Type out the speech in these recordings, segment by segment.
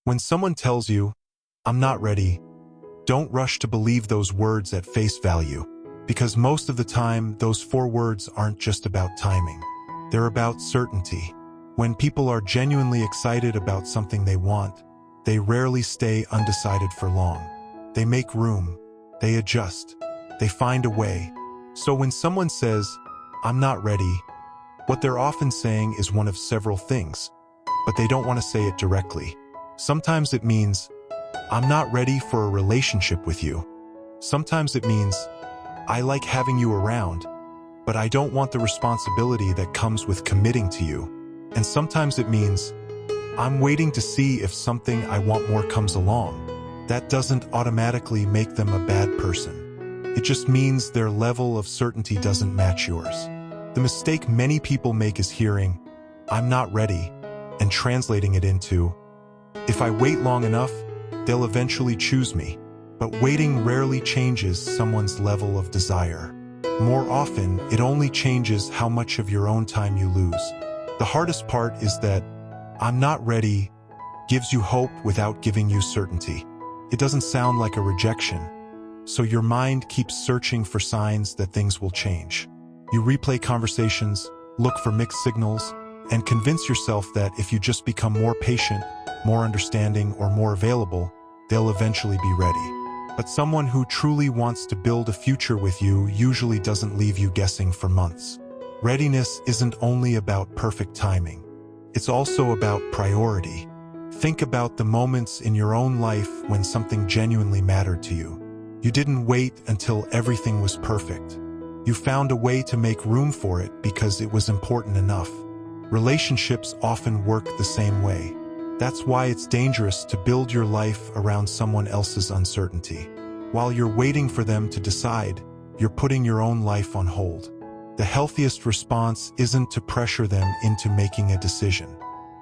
When someone tells you, "I'm not ready," don't rush to believe those words at face value, because most of the time, those 4 words aren't just about timing. They're about certainty. When people are genuinely excited about something they want, they rarely stay undecided for long. They make room, they adjust, they find a way. So when someone says, "I'm not ready," what they're often saying is one of several things, but they don't want to say it directly. Sometimes it means, "I'm not ready for a relationship with you." Sometimes it means, "I like having you around, but I don't want the responsibility that comes with committing to you." And sometimes it means, "I'm waiting to see if something I want more comes along." That doesn't automatically make them a bad person. It just means their level of certainty doesn't match yours. The mistake many people make is hearing, "I'm not ready," and translating it into, "If I wait long enough, they'll eventually choose me." But waiting rarely changes someone's level of desire. More often, it only changes how much of your own time you lose. The hardest part is that "I'm not ready" gives you hope without giving you certainty. It doesn't sound like a rejection, so your mind keeps searching for signs that things will change. You replay conversations, look for mixed signals, and convince yourself that if you just become more patient, more understanding, or more available, they'll eventually be ready. But someone who truly wants to build a future with you usually doesn't leave you guessing for months. Readiness isn't only about perfect timing. It's also about priority. Think about the moments in your own life when something genuinely mattered to you. You didn't wait until everything was perfect. You found a way to make room for it because it was important enough. Relationships often work the same way. That's why it's dangerous to build your life around someone else's uncertainty. While you're waiting for them to decide, you're putting your own life on hold. The healthiest response isn't to pressure them into making a decision.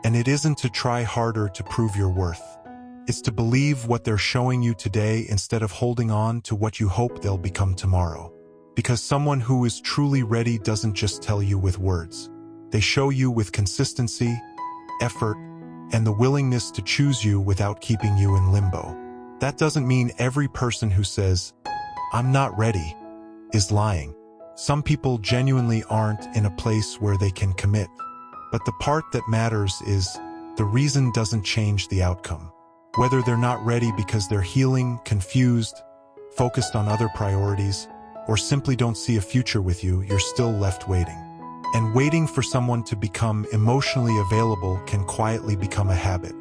And it isn't to try harder to prove your worth. It's to believe what they're showing you today instead of holding on to what you hope they'll become tomorrow. Because someone who is truly ready doesn't just tell you with words. They show you with consistency, effort, and the willingness to choose you without keeping you in limbo. That doesn't mean every person who says, "I'm not ready," is lying. Some people genuinely aren't in a place where they can commit. But the part that matters is, the reason doesn't change the outcome. Whether they're not ready because they're healing, confused, focused on other priorities, or simply don't see a future with you, you're still left waiting. And waiting for someone to become emotionally available can quietly become a habit.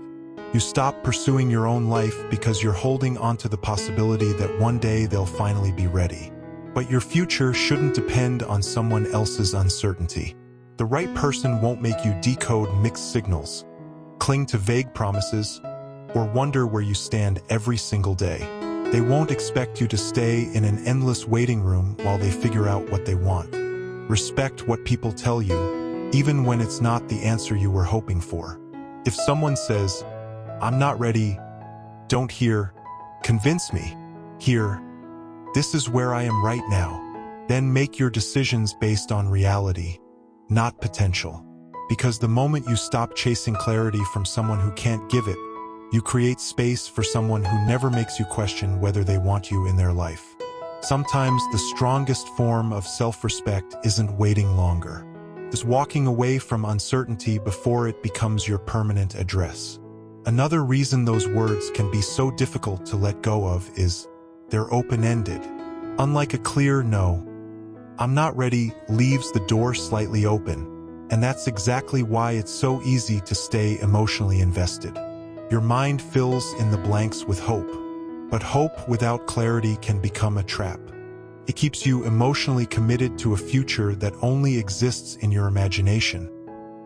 You stop pursuing your own life because you're holding onto the possibility that one day they'll finally be ready. But your future shouldn't depend on someone else's uncertainty. The right person won't make you decode mixed signals, cling to vague promises, or wonder where you stand every single day. They won't expect you to stay in an endless waiting room while they figure out what they want. Respect what people tell you, even when it's not the answer you were hoping for. If someone says, "I'm not ready," don't hear, "Convince me." Hear, "This is where I am right now." Then make your decisions based on reality, not potential. Because the moment you stop chasing clarity from someone who can't give it, you create space for someone who never makes you question whether they want you in their life. Sometimes the strongest form of self-respect isn't waiting longer. It's walking away from uncertainty before it becomes your permanent address. Another reason those words can be so difficult to let go of is they're open-ended. Unlike a clear no, "I'm not ready" leaves the door slightly open, and that's exactly why it's so easy to stay emotionally invested. Your mind fills in the blanks with hope, but hope without clarity can become a trap. It keeps you emotionally committed to a future that only exists in your imagination,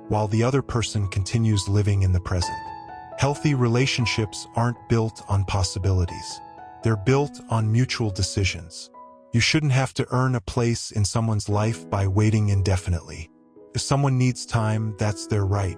while the other person continues living in the present. Healthy relationships aren't built on possibilities. They're built on mutual decisions. You shouldn't have to earn a place in someone's life by waiting indefinitely. If someone needs time, that's their right.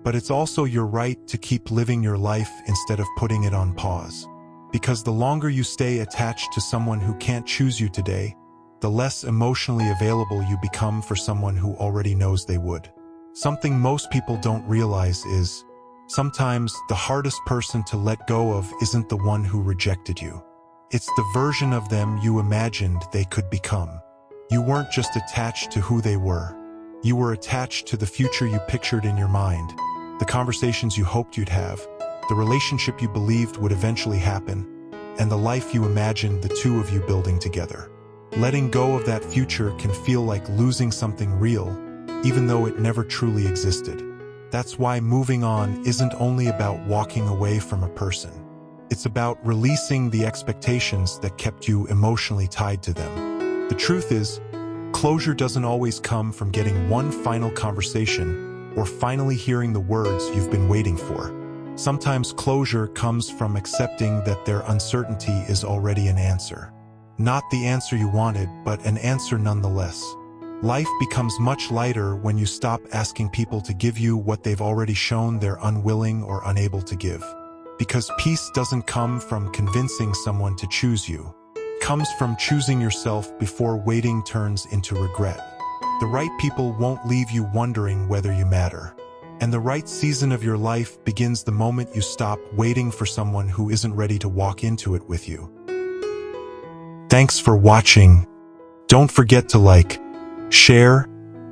But it's also your right to keep living your life instead of putting it on pause. Because the longer you stay attached to someone who can't choose you today, the less emotionally available you become for someone who already knows they would. Something most people don't realize is, Sometimes the hardest person to let go of isn't the one who rejected you. It's the version of them you imagined they could become. You weren't just attached to who they were. You were attached to the future you pictured in your mind, the conversations you hoped you'd have, the relationship you believed would eventually happen, and the life you imagined the two of you building together. Letting go of that future can feel like losing something real, even though it never truly existed. That's why moving on isn't only about walking away from a person. It's about releasing the expectations that kept you emotionally tied to them. The truth is, closure doesn't always come from getting one final conversation or finally hearing the words you've been waiting for. Sometimes closure comes from accepting that their uncertainty is already an answer. Not the answer you wanted, but an answer nonetheless. Life becomes much lighter when you stop asking people to give you what they've already shown they're unwilling or unable to give. Because peace doesn't come from convincing someone to choose you. It comes from choosing yourself before waiting turns into regret. The right people won't leave you wondering whether you matter. And the right season of your life begins the moment you stop waiting for someone who isn't ready to walk into it with you. Thanks for watching. Don't forget to like, share,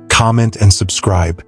comment, and subscribe.